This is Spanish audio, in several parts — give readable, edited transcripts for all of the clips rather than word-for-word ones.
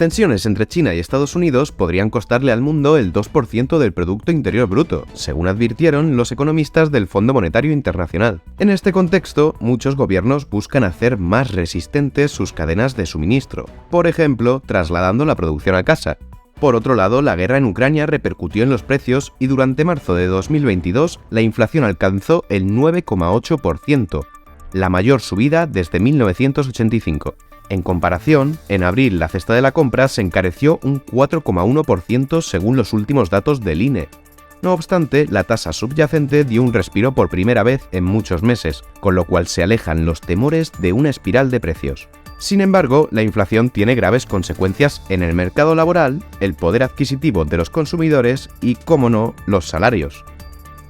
tensiones entre China y Estados Unidos podrían costarle al mundo el 2% del Producto Interior Bruto, según advirtieron los economistas del Fondo Monetario Internacional. En este contexto, muchos gobiernos buscan hacer más resistentes sus cadenas de suministro, por ejemplo, trasladando la producción a casa. Por otro lado, la guerra en Ucrania repercutió en los precios y durante marzo de 2022 la inflación alcanzó el 9,8%, la mayor subida desde 1985. En comparación, en abril la cesta de la compra se encareció un 4,1% según los últimos datos del INE. No obstante, la tasa subyacente dio un respiro por primera vez en muchos meses, con lo cual se alejan los temores de una espiral de precios. Sin embargo, la inflación tiene graves consecuencias en el mercado laboral, el poder adquisitivo de los consumidores y, cómo no, los salarios.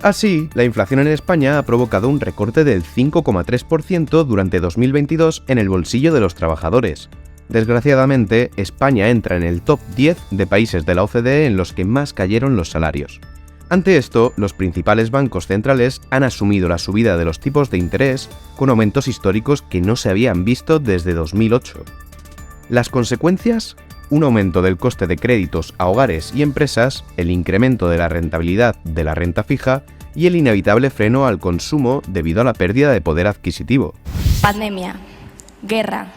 Así, la inflación en España ha provocado un recorte del 5,3% durante 2022 en el bolsillo de los trabajadores. Desgraciadamente, España entra en el top 10 de países de la OCDE en los que más cayeron los salarios. Ante esto, los principales bancos centrales han asumido la subida de los tipos de interés con aumentos históricos que no se habían visto desde 2008. Las consecuencias: un aumento del coste de créditos a hogares y empresas, el incremento de la rentabilidad de la renta fija y el inevitable freno al consumo debido a la pérdida de poder adquisitivo. Pandemia, guerra,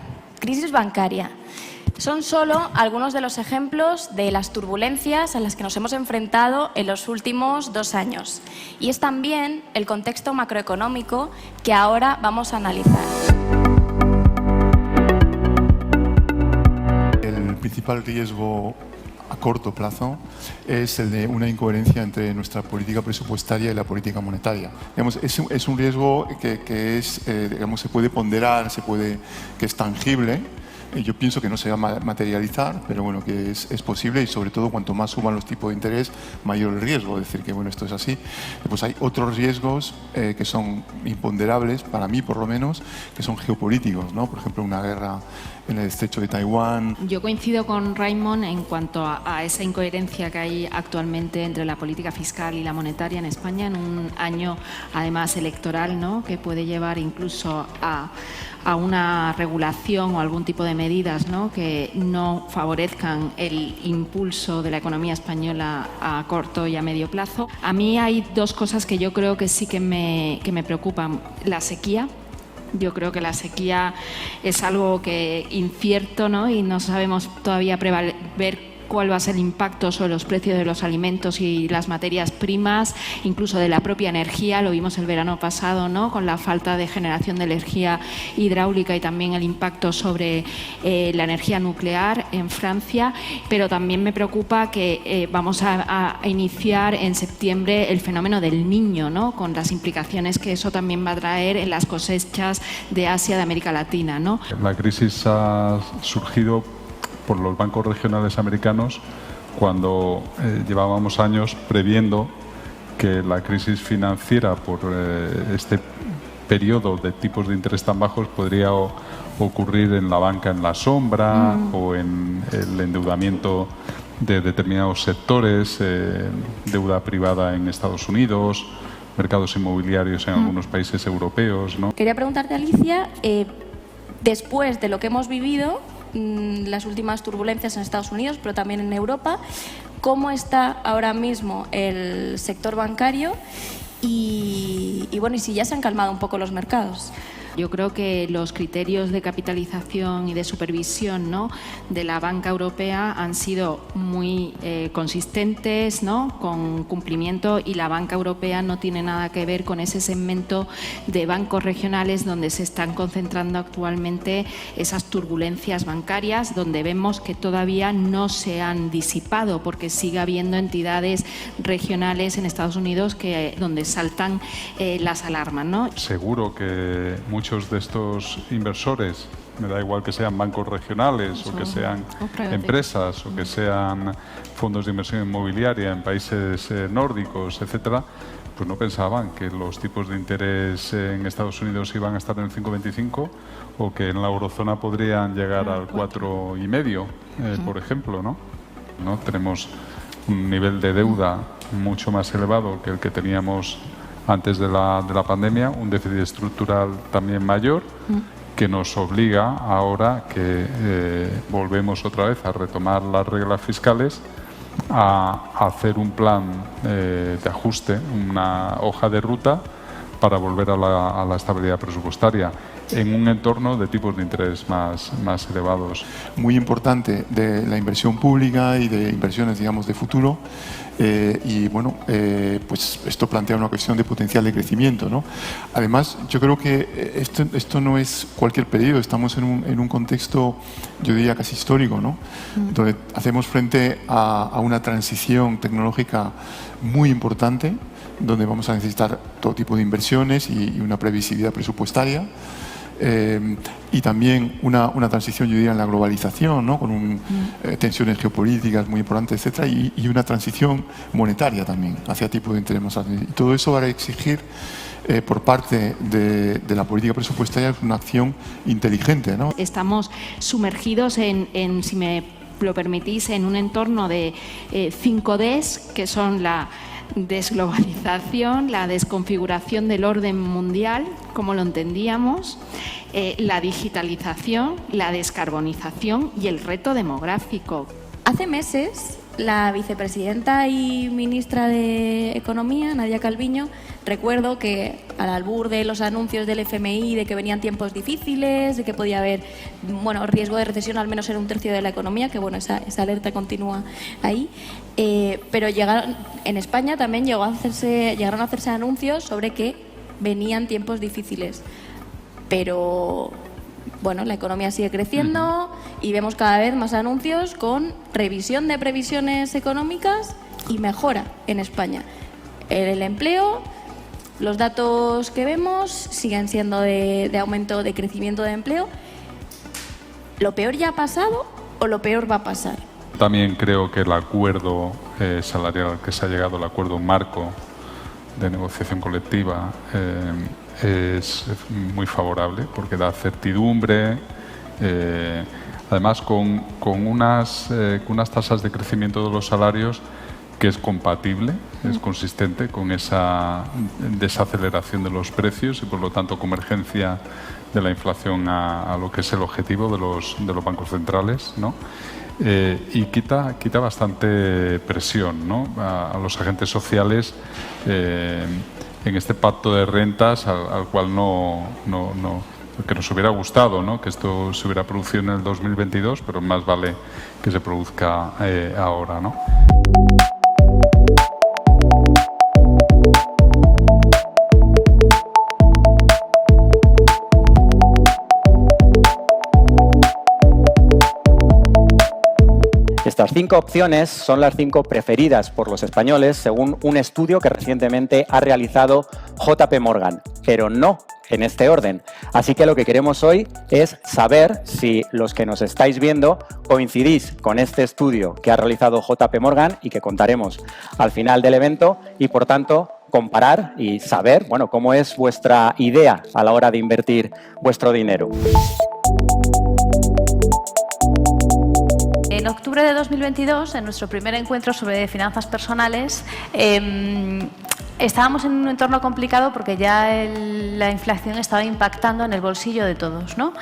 crisis bancaria. Son solo algunos de los ejemplos de las turbulencias a las que nos hemos enfrentado en los últimos 2 años. Y es también el contexto macroeconómico que ahora vamos a analizar. El principal riesgo a corto plazo es el de una incoherencia entre nuestra política presupuestaria y la política monetaria. Digamos, es un riesgo que se puede ponderar, que es tangible. Yo pienso que no se va a materializar, pero bueno, que es posible y sobre todo cuanto más suban los tipos de interés, mayor el riesgo. Es decir, que bueno, esto es así. Pues hay otros riesgos que son imponderables, para mí por lo menos, que son geopolíticos, ¿no? Por ejemplo, una guerra en el estrecho de Taiwán. Yo coincido con Raimon en cuanto a esa incoherencia que hay actualmente entre la política fiscal y la monetaria en España, en un año además electoral, ¿no? Que puede llevar incluso a una regulación o algún tipo de medidas, ¿no? Que no favorezcan el impulso de la economía española a corto y a medio plazo. A mí hay 2 cosas que yo creo que sí que me preocupan. La sequía. Yo creo que la sequía es algo que incierto, ¿no? Y no sabemos todavía ver cuál va a ser el impacto sobre los precios de los alimentos y las materias primas, incluso de la propia energía. Lo vimos el verano pasado, ¿no? Con la falta de generación de energía hidráulica y también el impacto sobre la energía nuclear en Francia. Pero también me preocupa que vamos a iniciar en septiembre el fenómeno del Niño, ¿no? Con las implicaciones que eso también va a traer en las cosechas de Asia, de América Latina, ¿no? La crisis ha surgido por los bancos regionales americanos cuando llevábamos años previendo que la crisis financiera por este periodo de tipos de interés tan bajos podría ocurrir en la banca en la sombra o en el endeudamiento de determinados sectores, deuda privada en Estados Unidos, mercados inmobiliarios en algunos países europeos, ¿no? Quería preguntarte, Alicia, después de lo que hemos vivido, las últimas turbulencias en Estados Unidos, pero también en Europa, ¿cómo está ahora mismo el sector bancario? Y bueno, y si ya se han calmado un poco los mercados. Yo creo que los criterios de capitalización y de supervisión, ¿no? de la banca europea han sido muy consistentes, ¿no? Con cumplimiento, y la banca europea no tiene nada que ver con ese segmento de bancos regionales donde se están concentrando actualmente esas turbulencias bancarias, donde vemos que todavía no se han disipado porque sigue habiendo entidades regionales en Estados Unidos donde saltan las alarmas, ¿no? Seguro que muchos de estos inversores, me da igual que sean bancos regionales o que sean empresas o que sean fondos de inversión inmobiliaria en países nórdicos, etcétera, pues no pensaban que los tipos de interés en Estados Unidos iban a estar en el 5,25 o que en la eurozona podrían llegar al 4,5, por ejemplo, ¿no? Tenemos un nivel de deuda mucho más elevado que el que teníamos antes de la pandemia, un déficit estructural también mayor que nos obliga ahora que volvemos otra vez a retomar las reglas fiscales, a hacer un plan de ajuste, una hoja de ruta para volver a la estabilidad presupuestaria en un entorno de tipos de interés más elevados. Muy importante de la inversión pública y de inversiones, digamos, de futuro. Y bueno, pues esto plantea una cuestión de potencial de crecimiento, ¿no? Además, yo creo que esto no es cualquier periodo, estamos en un contexto, yo diría, casi histórico, ¿no? Donde hacemos frente a una transición tecnológica muy importante, donde vamos a necesitar todo tipo de inversiones y una previsibilidad presupuestaria. Y también una transición, yo diría, en la globalización, ¿no? Con tensiones geopolíticas muy importantes, etcétera, y una transición monetaria también hacia tipos de interés más altos. Y todo eso va a exigir por parte de la política presupuestaria una acción inteligente, ¿no? Estamos sumergidos en, si me lo permitís, en un entorno de 5 Ds, que son la desglobalización, la desconfiguración del orden mundial, como lo entendíamos, la digitalización, la descarbonización y el reto demográfico. Hace meses, la vicepresidenta y ministra de Economía, Nadia Calviño, recuerdo que al albur de los anuncios del FMI de que venían tiempos difíciles, de que podía haber riesgo de recesión al menos en un tercio de la economía, que esa alerta continúa ahí, pero en España también llegaron a hacerse anuncios sobre que venían tiempos difíciles. Pero bueno, la economía sigue creciendo y vemos cada vez más anuncios con revisión de previsiones económicas y mejora en España. El empleo, los datos que vemos siguen siendo de aumento, de crecimiento de empleo. ¿Lo peor ya ha pasado o lo peor va a pasar? También creo que el acuerdo salarial al que se ha llegado, el acuerdo marco de negociación colectiva, es muy favorable porque da certidumbre, además con unas tasas de crecimiento de los salarios que es compatible, es consistente con esa desaceleración de los precios y por lo tanto convergencia de la inflación a lo que es el objetivo de los bancos centrales, ¿no? Y quita bastante presión, ¿no? a los agentes sociales en este pacto de rentas al cual que nos hubiera gustado, ¿no? Que esto se hubiera producido en el 2022, pero más vale que se produzca ahora, ¿no? Estas 5 opciones son las 5 preferidas por los españoles según un estudio que recientemente ha realizado JP Morgan, pero no en este orden. Así que lo que queremos hoy es saber si los que nos estáis viendo coincidís con este estudio que ha realizado JP Morgan y que contaremos al final del evento y, por tanto, comparar y saber, cómo es vuestra idea a la hora de invertir vuestro dinero. En octubre de 2022, en nuestro primer encuentro sobre finanzas personales, estábamos en un entorno complicado porque ya la inflación estaba impactando en el bolsillo de todos, ¿no?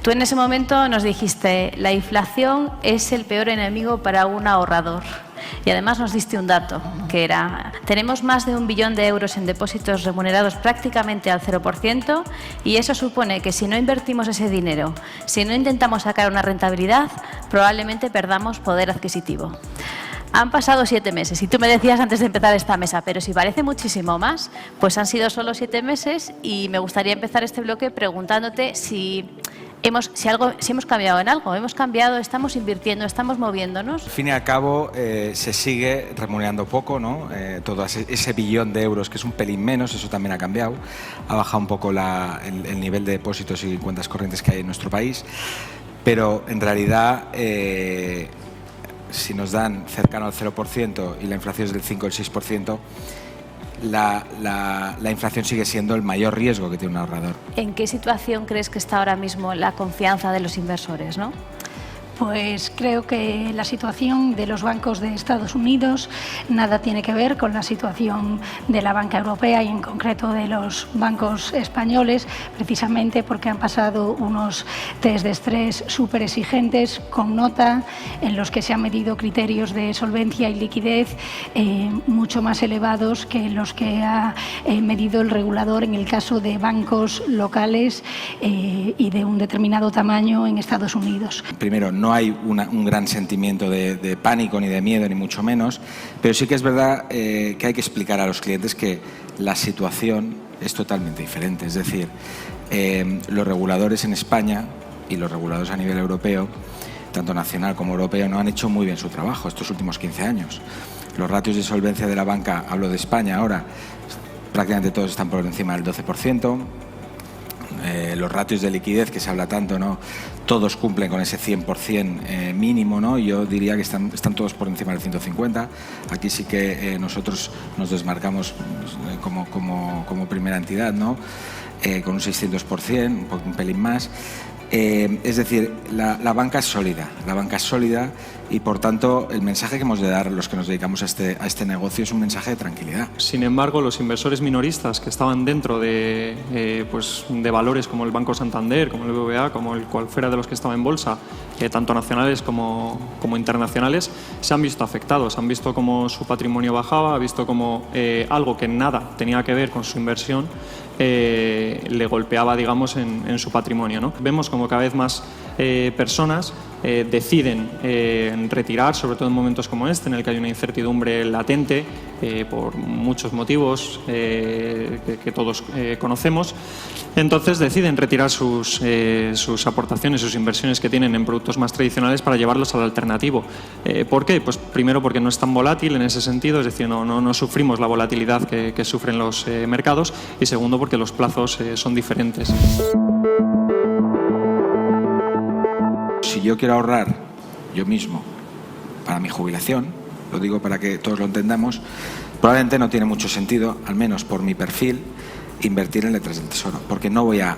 Tú en ese momento nos dijiste, la inflación es el peor enemigo para un ahorrador. Y además nos diste un dato, que era, tenemos más de 1 billón de euros en depósitos remunerados prácticamente al 0%, y eso supone que si no invertimos ese dinero, si no intentamos sacar una rentabilidad, probablemente perdamos poder adquisitivo. Han pasado 7 meses y tú me decías antes de empezar esta mesa, pero si parece muchísimo más, pues han sido solo 7 meses y me gustaría empezar este bloque preguntándote si hemos cambiado en algo, hemos cambiado, estamos invirtiendo, estamos moviéndonos. Al fin y al cabo se sigue remunerando poco, ¿no? Todo ese billón de euros, que es un pelín menos, eso también ha cambiado, ha bajado un poco el nivel de depósitos y cuentas corrientes que hay en nuestro país, pero en realidad si nos dan cercano al 0% y la inflación es del 5 o el 6%, la inflación sigue siendo el mayor riesgo que tiene un ahorrador. ¿En qué situación crees que está ahora mismo la confianza de los inversores, no? Pues creo que la situación de los bancos de Estados Unidos nada tiene que ver con la situación de la banca europea y en concreto de los bancos españoles, precisamente porque han pasado unos test de estrés súper exigentes con nota en los que se han medido criterios de solvencia y liquidez mucho más elevados que los que ha medido el regulador en el caso de bancos locales y de un determinado tamaño en Estados Unidos. Primero, no hay un gran sentimiento de pánico ni de miedo, ni mucho menos, pero sí que es verdad que hay que explicar a los clientes que la situación es totalmente diferente. Es decir, los reguladores en España y los reguladores a nivel europeo, tanto nacional como europeo, no han hecho muy bien su trabajo estos últimos 15 años. Los ratios de solvencia de la banca, hablo de España ahora, prácticamente todos están por encima del 12%. Los ratios de liquidez, que se habla tanto, ¿no? Todos cumplen con ese 100% mínimo, ¿no? Yo diría que están todos por encima del 150%. Aquí sí que nosotros nos desmarcamos como primera entidad, ¿no? Con un 600%, un pelín más. Es decir, la banca es sólida y por tanto el mensaje que hemos de dar los que nos dedicamos a este negocio es un mensaje de tranquilidad. Sin embargo, los inversores minoristas que estaban dentro de valores como el Banco Santander, como el BBVA, como el cual fuera de los que estaba en bolsa, tanto nacionales como internacionales, se han visto afectados, han visto cómo su patrimonio bajaba, han visto cómo algo que nada tenía que ver con su inversión le golpeaba, digamos, en su patrimonio, ¿no? Vemos como cada vez más personas deciden retirar, sobre todo en momentos como este, en el que hay una incertidumbre latente por muchos motivos que todos conocemos. Entonces deciden retirar sus aportaciones, sus inversiones que tienen en productos más tradicionales para llevarlos al alternativo. ¿Por qué? Pues primero porque no es tan volátil en ese sentido, es decir, no sufrimos la volatilidad que sufren los mercados, y segundo porque los plazos son diferentes. Si yo quiero ahorrar yo mismo para mi jubilación, lo digo para que todos lo entendamos, probablemente no tiene mucho sentido, al menos por mi perfil, invertir en letras del Tesoro, porque no voy al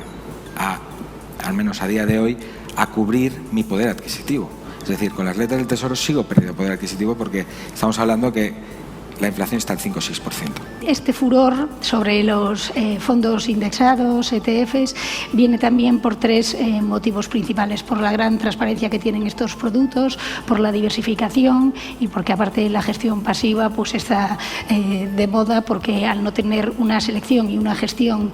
menos a día de hoy, a cubrir mi poder adquisitivo. Es decir, con las letras del Tesoro sigo perdiendo poder adquisitivo porque estamos hablando que la inflación está al 5 o 6%. Este furor sobre los fondos indexados, ETFs, viene también por tres motivos principales: por la gran transparencia que tienen estos productos, por la diversificación y porque aparte la gestión pasiva pues está de moda, porque al no tener una selección y una gestión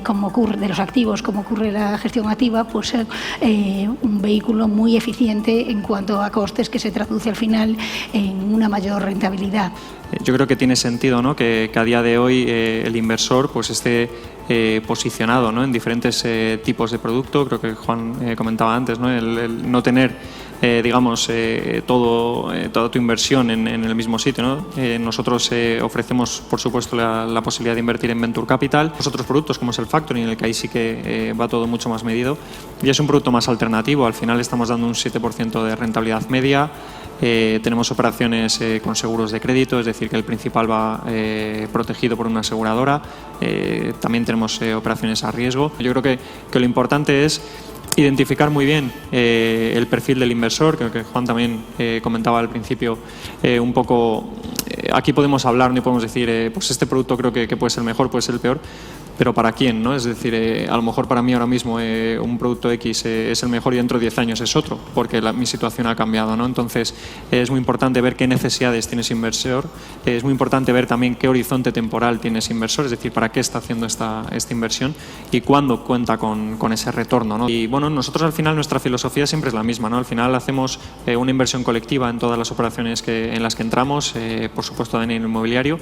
como ocurre de los activos, como ocurre la gestión activa, pues un vehículo muy eficiente en cuanto a costes, que se traduce al final en una mayor rentabilidad. Yo creo que tiene sentido, ¿no?, que a día de hoy el inversor pues esté posicionado, ¿no?, en diferentes tipos de producto. Creo que Juan comentaba antes, ¿no?, el no tener digamos toda tu inversión en el mismo sitio, ¿no? Nosotros ofrecemos, por supuesto, la posibilidad de invertir en Venture Capital. Otros productos como es el Factoring, en el que ahí sí que va todo mucho más medido, y es un producto más alternativo. Al final estamos dando un 7% de rentabilidad media. Tenemos operaciones con seguros de crédito, es decir, que el principal va protegido por una aseguradora. También tenemos operaciones a riesgo. Yo creo que lo importante es identificar muy bien el perfil del inversor. Creo que Juan también comentaba al principio un poco. Aquí podemos hablar, no podemos decir, pues este producto creo que puede ser el mejor, puede ser el peor, pero ¿para quién, no? Es decir, a lo mejor para mí ahora mismo un producto X es el mejor y dentro de 10 años es otro, porque mi situación ha cambiado, ¿no? Entonces es muy importante ver qué necesidades tiene ese inversor, es muy importante ver también qué horizonte temporal tiene ese inversor, es decir, para qué está haciendo esta inversión y cuándo cuenta con ese retorno, ¿no? Y bueno, nosotros al final nuestra filosofía siempre es la misma, ¿no? Al final hacemos una inversión colectiva en todas las operaciones en las que entramos, por supuesto en el inmobiliario,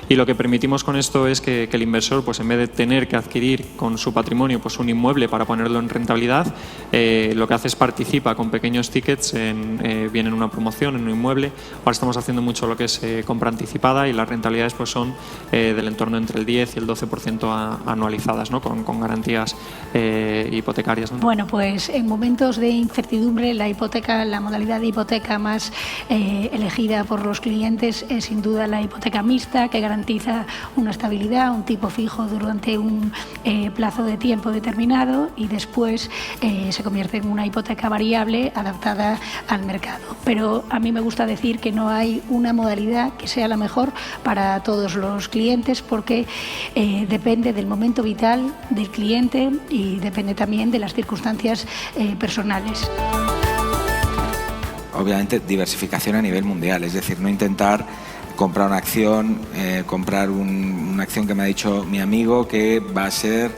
y lo que permitimos con esto es que el inversor, pues en vez de tener que adquirir con su patrimonio pues un inmueble para ponerlo en rentabilidad, lo que hace es participa con pequeños tickets bien en una promoción, en un inmueble. Ahora estamos haciendo mucho lo que es compra anticipada, y las rentabilidades pues son del entorno entre el 10 y el 12% anualizadas, ¿no? Con garantías hipotecarias, ¿no? Bueno, pues en momentos de incertidumbre la modalidad de hipoteca más elegida por los clientes es sin duda la hipoteca mixta, que garantiza una estabilidad, un tipo fijo durante durante un plazo de tiempo determinado y después se convierte en una hipoteca variable adaptada al mercado. Pero a mí me gusta decir que no hay una modalidad que sea la mejor para todos los clientes, porque depende del momento vital del cliente y depende también de las circunstancias personales. Obviamente diversificación a nivel mundial, es decir, no intentar comprar una acción, una acción que me ha dicho mi amigo que va a subir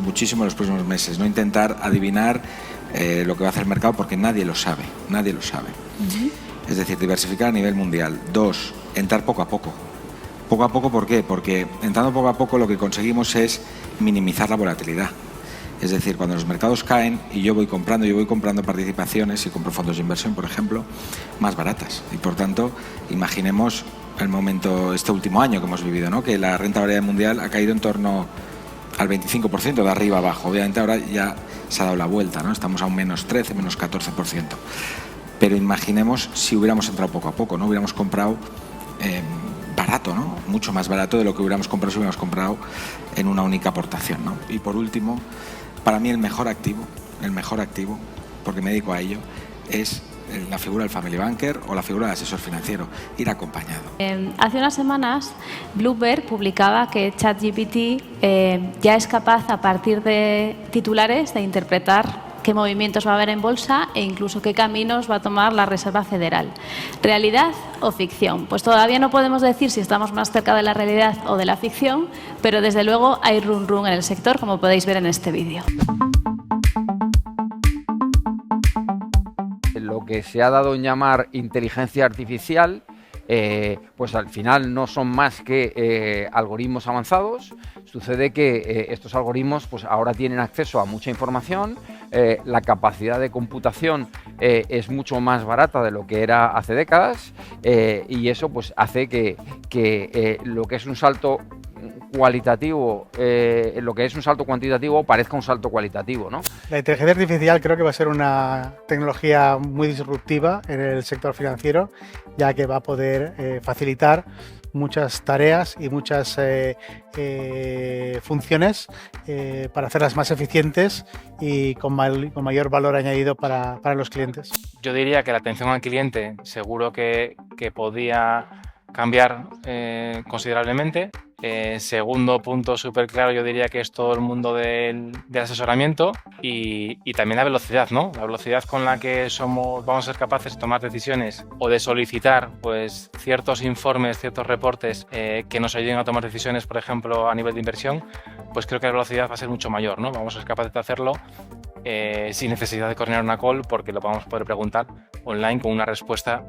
muchísimo en los próximos meses, no intentar adivinar lo que va a hacer el mercado porque nadie lo sabe. Es decir, diversificar a nivel mundial. 2, entrar poco a poco. Poco a poco, ¿por qué? Porque entrando poco a poco lo que conseguimos es minimizar la volatilidad. Es decir, cuando los mercados caen y yo voy comprando participaciones y compro fondos de inversión, por ejemplo, más baratas. Y por tanto, imaginemos el momento, este último año que hemos vivido, ¿no? Que la renta variable mundial ha caído en torno al 25% de arriba abajo. Obviamente ahora ya se ha dado la vuelta, ¿no? Estamos a un menos 13, menos 14%. Pero imaginemos si hubiéramos entrado poco a poco, ¿no? Hubiéramos comprado barato, ¿no? Mucho más barato de lo que hubiéramos comprado si hubiéramos comprado en una única aportación, ¿no? Y por último, para mí el mejor activo, porque me dedico a ello, es la figura del family banker o la figura del asesor financiero, ir acompañado. Hace unas semanas, Bloomberg publicaba que ChatGPT ya es capaz, a partir de titulares, de interpretar qué movimientos va a haber en bolsa e incluso qué caminos va a tomar la Reserva Federal. ¿Realidad o ficción? Pues todavía no podemos decir si estamos más cerca de la realidad o de la ficción, pero desde luego hay run run en el sector, como podéis ver en este vídeo. Lo que se ha dado en llamar inteligencia artificial, pues al final no son más que algoritmos avanzados. Sucede que estos algoritmos pues ahora tienen acceso a mucha información, la capacidad de computación es mucho más barata de lo que era hace décadas, y eso pues hace que lo que es un salto cualitativo, lo que es un salto cuantitativo parezca un salto cualitativo, ¿no? La inteligencia artificial creo que va a ser una tecnología muy disruptiva en el sector financiero, ya que va a poder facilitar muchas tareas y muchas funciones para hacerlas más eficientes y con mayor valor añadido para los clientes. Yo diría que la atención al cliente seguro que podía cambiar considerablemente. Segundo punto súper claro, yo diría que es todo el mundo del asesoramiento y también la velocidad, ¿no? La velocidad con la que vamos a ser capaces de tomar decisiones o de solicitar pues, ciertos informes, ciertos reportes que nos ayuden a tomar decisiones, por ejemplo, a nivel de inversión, pues creo que la velocidad va a ser mucho mayor, ¿no? Vamos a ser capaces de hacerlo sin necesidad de coordinar una call, porque lo vamos a poder preguntar online con una respuesta,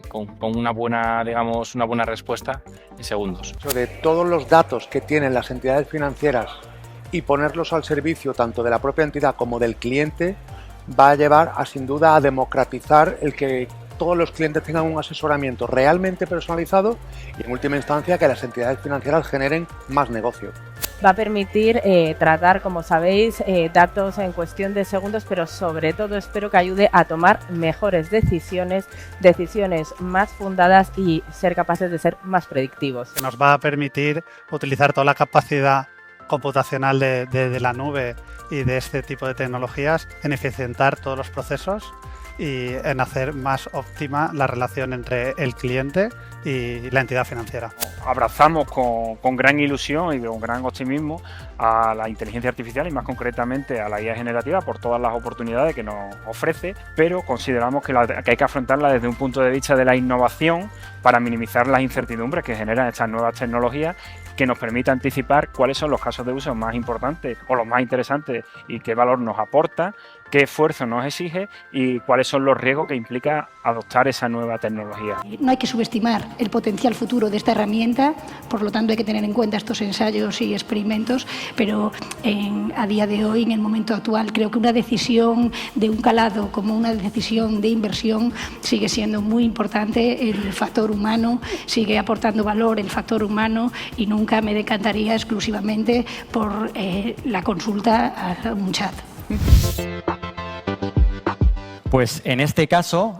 con una buena, digamos, una buena respuesta en segundos. Sobre todos los datos que tienen las entidades financieras y ponerlos al servicio tanto de la propia entidad como del cliente va a llevar a, sin duda, a democratizar el que todos los clientes tengan un asesoramiento realmente personalizado y, en última instancia, que las entidades financieras generen más negocio. Va a permitir tratar, como sabéis, datos en cuestión de segundos, pero sobre todo espero que ayude a tomar mejores decisiones más fundadas y ser capaces de ser más predictivos. Nos va a permitir utilizar toda la capacidad computacional de la nube y de este tipo de tecnologías en eficientar todos los procesos y en hacer más óptima la relación entre el cliente y la entidad financiera. Abrazamos con gran ilusión y con gran optimismo a la inteligencia artificial y más concretamente a la IA generativa por todas las oportunidades que nos ofrece, pero consideramos que hay que afrontarla desde un punto de vista de la innovación para minimizar las incertidumbres que generan estas nuevas tecnologías, que nos permita anticipar cuáles son los casos de uso más importantes o los más interesantes y qué valor nos aporta, qué esfuerzo nos exige y cuáles son los riesgos que implica adoptar esa nueva tecnología. No hay que subestimar el potencial futuro de esta herramienta, por lo tanto hay que tener en cuenta estos ensayos y experimentos, pero a día de hoy, en el momento actual, creo que una decisión de un calado como una decisión de inversión sigue siendo muy importante. El factor humano sigue aportando valor, el factor humano, y nunca me decantaría exclusivamente por la consulta a un chat. Pues en este caso,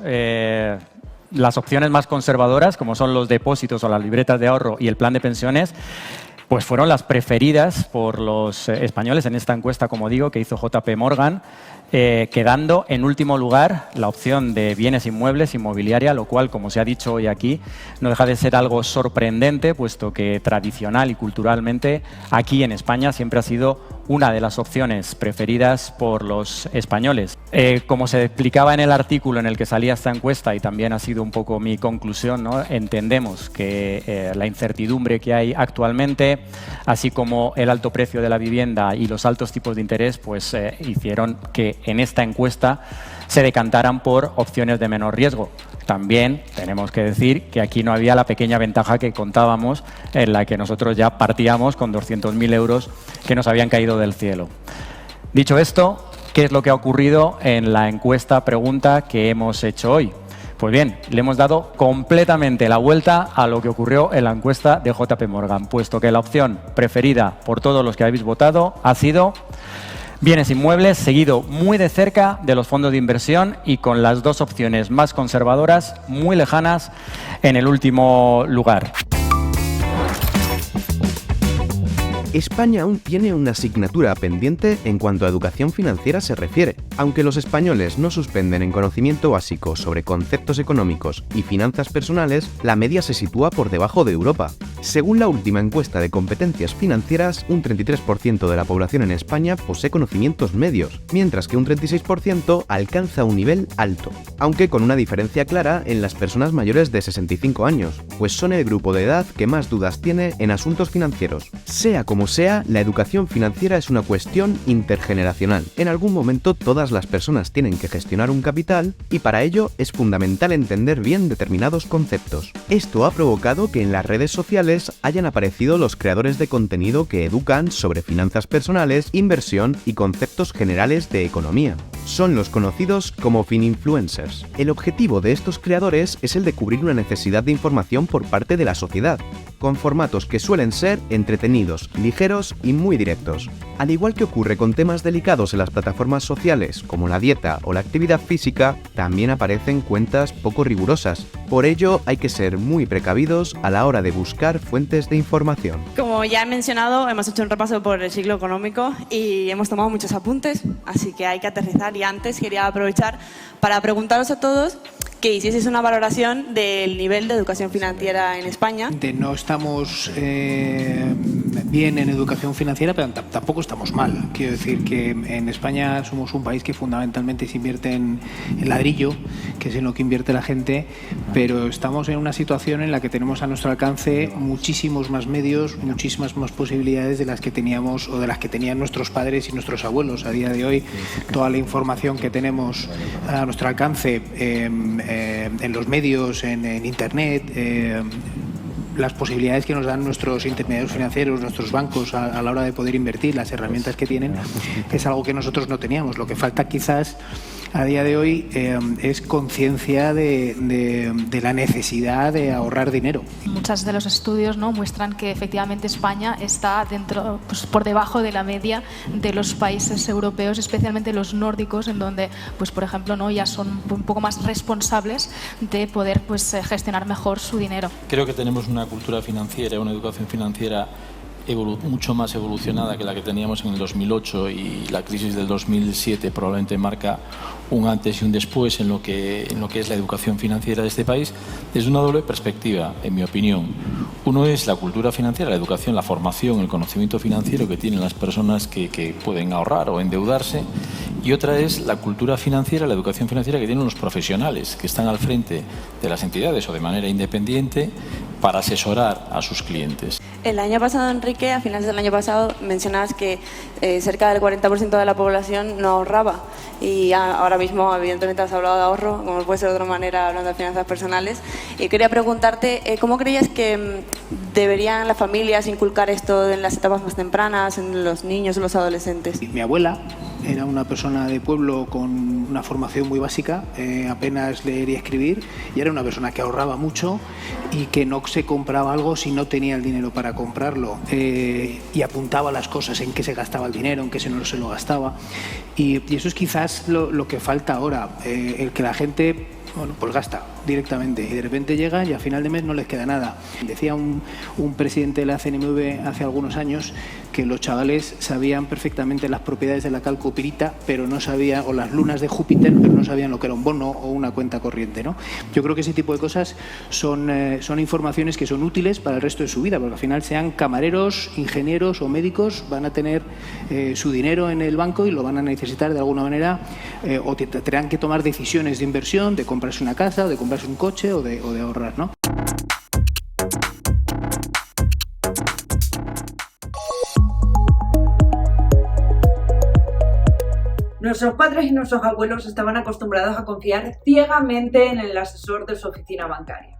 las opciones más conservadoras, como son los depósitos o las libretas de ahorro y el plan de pensiones, pues fueron las preferidas por los españoles en esta encuesta, como digo, que hizo JP Morgan, quedando en último lugar la opción de bienes inmuebles, inmobiliaria, lo cual, como se ha dicho hoy aquí, no deja de ser algo sorprendente, puesto que tradicional y culturalmente aquí en España siempre ha sido una de las opciones preferidas por los españoles. Como se explicaba en el artículo en el que salía esta encuesta, y también ha sido un poco mi conclusión, ¿no? Entendemos que la incertidumbre que hay actualmente, así como el alto precio de la vivienda y los altos tipos de interés, pues hicieron que en esta encuesta se decantaran por opciones de menor riesgo. También tenemos que decir que aquí no había la pequeña ventaja que contábamos, en la que nosotros ya partíamos con 200.000 euros que nos habían caído del cielo. Dicho esto, ¿qué es lo que ha ocurrido en la encuesta pregunta que hemos hecho hoy? Pues bien, le hemos dado completamente la vuelta a lo que ocurrió en la encuesta de JP Morgan, puesto que la opción preferida por todos los que habéis votado ha sido bienes inmuebles, seguido muy de cerca de los fondos de inversión y con las dos opciones más conservadoras muy lejanas en el último lugar. España aún tiene una asignatura pendiente en cuanto a educación financiera se refiere. Aunque los españoles no suspenden en conocimiento básico sobre conceptos económicos y finanzas personales, la media se sitúa por debajo de Europa. Según la última encuesta de competencias financieras, un 33% de la población en España posee conocimientos medios, mientras que un 36% alcanza un nivel alto, aunque con una diferencia clara en las personas mayores de 65 años, pues son el grupo de edad que más dudas tiene en asuntos financieros. Sea como sea, la educación financiera es una cuestión intergeneracional. En algún momento todas las personas tienen que gestionar un capital y para ello es fundamental entender bien determinados conceptos. Esto ha provocado que en las redes sociales hayan aparecido los creadores de contenido que educan sobre finanzas personales, inversión y conceptos generales de economía. Son los conocidos como fininfluencers. El objetivo de estos creadores es el de cubrir una necesidad de información por parte de la sociedad, con formatos que suelen ser entretenidos, ligeros y muy directos. Al igual que ocurre con temas delicados en las plataformas sociales, como la dieta o la actividad física, también aparecen cuentas poco rigurosas. Por ello, hay que ser muy precavidos a la hora de buscar fuentes de información. Como ya he mencionado, hemos hecho un repaso por el ciclo económico y hemos tomado muchos apuntes, así que hay que aterrizar. Y antes quería aprovechar para preguntaros a todos que hicieseis una valoración del nivel de educación financiera en España. No estamos bien en educación financiera, pero tampoco estamos mal. Quiero decir que en España somos un país que fundamentalmente se invierte en ladrillo, que es en lo que invierte la gente, pero estamos en una situación en la que tenemos a nuestro alcance muchísimos más medios, muchísimas más posibilidades de las que teníamos o de las que tenían nuestros padres y nuestros abuelos. A día de hoy, toda la información que tenemos a nuestro alcance en los medios, en Internet, las posibilidades que nos dan nuestros intermediarios financieros, nuestros bancos a la hora de poder invertir, las herramientas que tienen, es algo que nosotros no teníamos. Lo que falta quizás a día de hoy es conciencia de la necesidad de ahorrar dinero. Muchos de los estudios, ¿no?, muestran que efectivamente España está dentro, pues, por debajo de la media de los países europeos, especialmente los nórdicos, en donde, pues, por ejemplo, ¿no?, ya son un poco más responsables de poder, pues, gestionar mejor su dinero. Creo que tenemos una cultura financiera, una educación financiera mucho más evolucionada que la que teníamos en el 2008, y la crisis del 2007 probablemente marca un antes y un después en lo que es la educación financiera de este país, desde una doble perspectiva, en mi opinión. Uno es la cultura financiera, la educación, la formación, el conocimiento financiero que tienen las personas que pueden ahorrar o endeudarse, y otra es la cultura financiera, la educación financiera que tienen los profesionales que están al frente de las entidades o de manera independiente para asesorar a sus clientes. El año pasado, Enrique, a finales del año pasado, mencionabas que cerca del 40% de la población no ahorraba, y ahora mismo evidentemente has hablado de ahorro, como puede ser de otra manera hablando de finanzas personales, y quería preguntarte ¿cómo creías que deberían las familias inculcar esto en las etapas más tempranas, en los niños o los adolescentes? Mi abuela era una persona de pueblo con una formación muy básica, apenas leer y escribir, y era una persona que ahorraba mucho y que no se compraba algo si no tenía el dinero para comprarlo, y apuntaba las cosas, en qué se gastaba el dinero, en qué no se lo gastaba, y eso es quizás lo que falta ahora, el que la gente Bueno, pues gasta directamente y de repente llegan y a final de mes no les queda nada. Decía un presidente de la CNMV hace algunos años que los chavales sabían perfectamente las propiedades de la calcopirita, pero no sabían, o las lunas de Júpiter, pero no sabían lo que era un bono o una cuenta corriente, ¿no? Yo creo que ese tipo de cosas son informaciones que son útiles para el resto de su vida, porque al final sean camareros, ingenieros o médicos, van a tener su dinero en el banco y lo van a necesitar de alguna manera, o tendrán que tomar decisiones de inversión, de comprarse una casa, o de comprarse un coche o de ahorrar, ¿no? Nuestros padres y nuestros abuelos estaban acostumbrados a confiar ciegamente en el asesor de su oficina bancaria.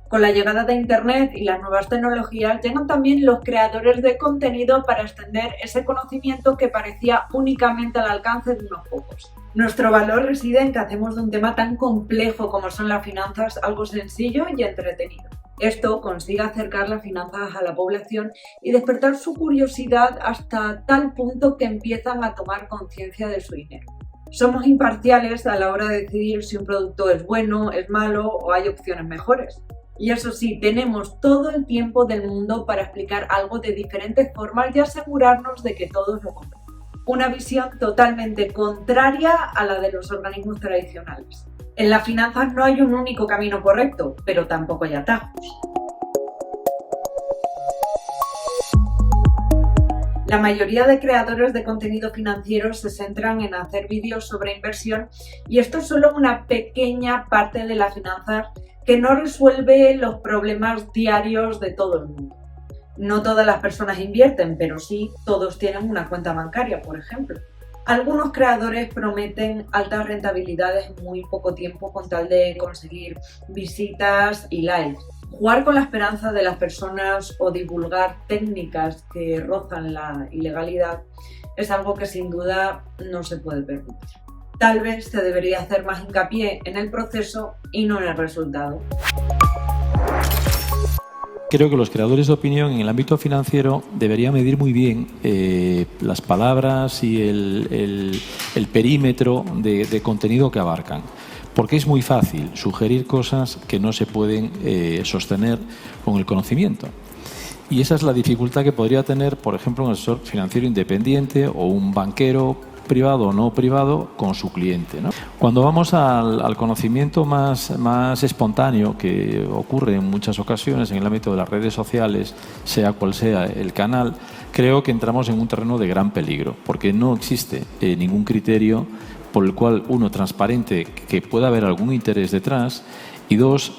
Con la llegada de Internet y las nuevas tecnologías llegan también los creadores de contenido para extender ese conocimiento que parecía únicamente al alcance de unos pocos. Nuestro valor reside en que hacemos de un tema tan complejo como son las finanzas algo sencillo y entretenido. Esto consigue acercar las finanzas a la población y despertar su curiosidad hasta tal punto que empiezan a tomar conciencia de su dinero. Somos imparciales a la hora de decidir si un producto es bueno, es malo o hay opciones mejores. Y eso sí, tenemos todo el tiempo del mundo para explicar algo de diferentes formas y asegurarnos de que todos lo compren. Una visión totalmente contraria a la de los organismos tradicionales. En las finanzas no hay un único camino correcto, pero tampoco hay atajos. La mayoría de creadores de contenido financiero se centran en hacer vídeos sobre inversión y esto es solo una pequeña parte de las finanzas que no resuelve los problemas diarios de todo el mundo. No todas las personas invierten, pero sí todos tienen una cuenta bancaria, por ejemplo. Algunos creadores prometen altas rentabilidades en muy poco tiempo con tal de conseguir visitas y likes. Jugar con la esperanza de las personas o divulgar técnicas que rozan la ilegalidad es algo que sin duda no se puede permitir. Tal vez se debería hacer más hincapié en el proceso y no en el resultado. Creo que los creadores de opinión en el ámbito financiero deberían medir muy bien las palabras y el perímetro de contenido que abarcan. Porque es muy fácil sugerir cosas que no se pueden sostener con el conocimiento. Y esa es la dificultad que podría tener, por ejemplo, un asesor financiero independiente o un banquero privado o no privado con su cliente, ¿no? Cuando vamos al conocimiento más espontáneo que ocurre en muchas ocasiones en el ámbito de las redes sociales, sea cual sea el canal, creo que entramos en un terreno de gran peligro, porque no existe ningún criterio por el cual, uno, transparente, que pueda haber algún interés detrás, y dos,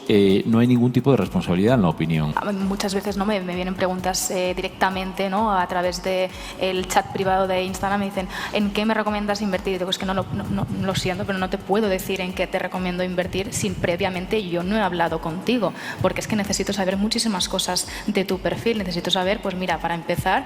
no hay ningún tipo de responsabilidad en la opinión. Muchas veces no me vienen preguntas directamente, ¿no? A través del chat privado de Instagram, me dicen ¿en qué me recomiendas invertir? Y digo, es que no lo siento, pero no te puedo decir en qué te recomiendo invertir si previamente yo no he hablado contigo, porque es que necesito saber muchísimas cosas de tu perfil. Necesito saber, pues mira, para empezar,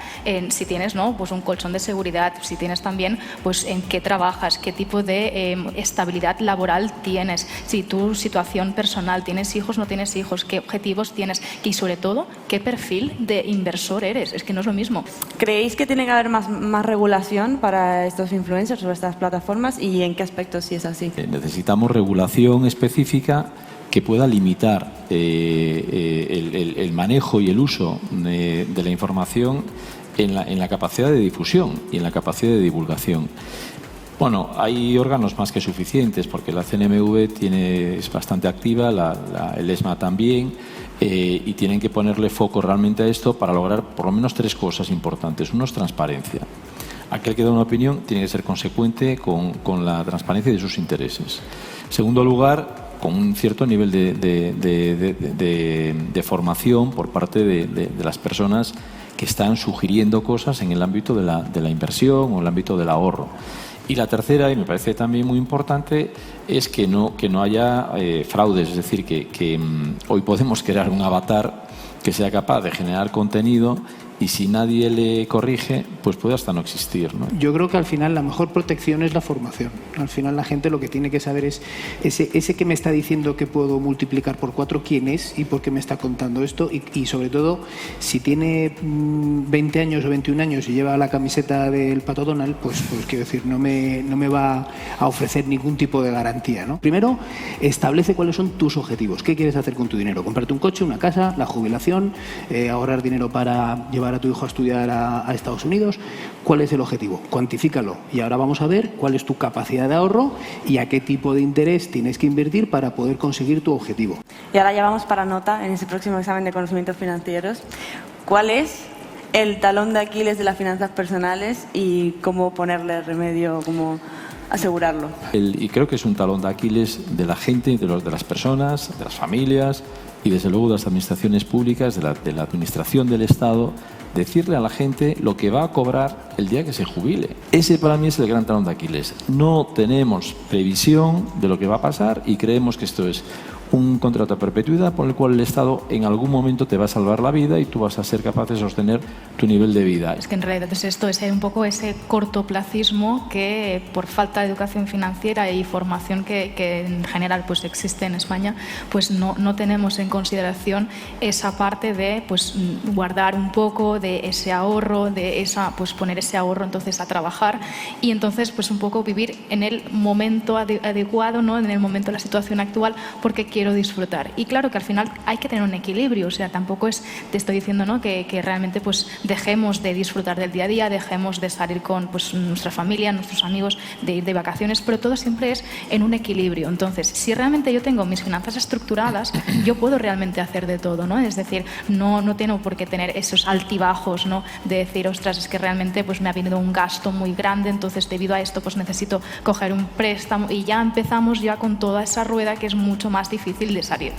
si tienes, ¿no? Pues un colchón de seguridad, si tienes también pues en qué trabajas, qué tipo de estabilidad laboral tienes, si tu situación personal, tienes hijos, no tienes hijos, qué objetivos tienes y sobre todo qué perfil de inversor eres. Es que no es lo mismo. ¿Creéis que tiene que haber más regulación para estos influencers sobre estas plataformas y en qué aspectos sí es así? Necesitamos regulación específica que pueda limitar el manejo y el uso de la información en la capacidad de difusión y en la capacidad de divulgación. Bueno, hay órganos más que suficientes porque la CNMV es bastante activa, el ESMA también, y tienen que ponerle foco realmente a esto para lograr por lo menos tres cosas importantes. Uno es transparencia. Aquel que da una opinión tiene que ser consecuente con la transparencia de sus intereses. En segundo lugar, con un cierto nivel de formación por parte de las personas que están sugiriendo cosas en el ámbito de la inversión o en el ámbito del ahorro. Y la tercera, y me parece también muy importante, es que no haya fraudes. Es decir, que hoy podemos crear un avatar que sea capaz de generar contenido y si nadie le corrige, pues puede hasta no existir, ¿no? Yo creo que al final la mejor protección es la formación. Al final la gente lo que tiene que saber es ese que me está diciendo que puedo multiplicar por 4, quién es y por qué me está contando esto y sobre todo si tiene 20 años o 21 años y lleva la camiseta del Pato Donald, pues quiero decir, no me va a ofrecer ningún tipo de garantía, ¿no? Primero, establece cuáles son tus objetivos. ¿Qué quieres hacer con tu dinero? ¿Comprarte un coche, una casa, la jubilación, ahorrar dinero para llevar a tu hijo a estudiar a Estados Unidos? ¿Cuál es el objetivo? Cuantifícalo. Y ahora vamos a ver cuál es tu capacidad de ahorro y a qué tipo de interés tienes que invertir para poder conseguir tu objetivo. Y ahora ya vamos para nota en ese próximo examen de conocimientos financieros. ¿Cuál es el talón de Aquiles de las finanzas personales y cómo ponerle remedio, cómo asegurarlo? Y creo que es un talón de Aquiles de la gente, de las personas, de las familias y desde luego de las administraciones públicas, de la administración del Estado, decirle a la gente lo que va a cobrar el día que se jubile. Ese para mí es el gran talón de Aquiles. No tenemos previsión de lo que va a pasar y creemos que esto es un contrato a perpetuidad por el cual el Estado en algún momento te va a salvar la vida y tú vas a ser capaz de sostener tu nivel de vida. Es que en realidad es esto, es un poco ese cortoplacismo que por falta de educación financiera y formación que en general pues existe en España, pues no tenemos en consideración esa parte de pues guardar un poco de ese ahorro, de esa pues poner ese ahorro entonces a trabajar y entonces pues un poco vivir en el momento adecuado, ¿no? En el momento de la situación actual, porque quiero disfrutar. Y claro que al final hay que tener un equilibrio, o sea, tampoco te estoy diciendo, ¿no? que realmente pues dejemos de disfrutar del día a día, dejemos de salir con pues nuestra familia, nuestros amigos, de ir de vacaciones, pero todo siempre es en un equilibrio. Entonces, si realmente yo tengo mis finanzas estructuradas, yo puedo realmente hacer de todo, ¿no? Es decir, no tengo por qué tener esos altibajos, ¿no? De decir, ostras, es que realmente pues me ha venido un gasto muy grande, entonces debido a esto pues necesito coger un préstamo y ya empezamos ya con toda esa rueda que es mucho más difícil de salir.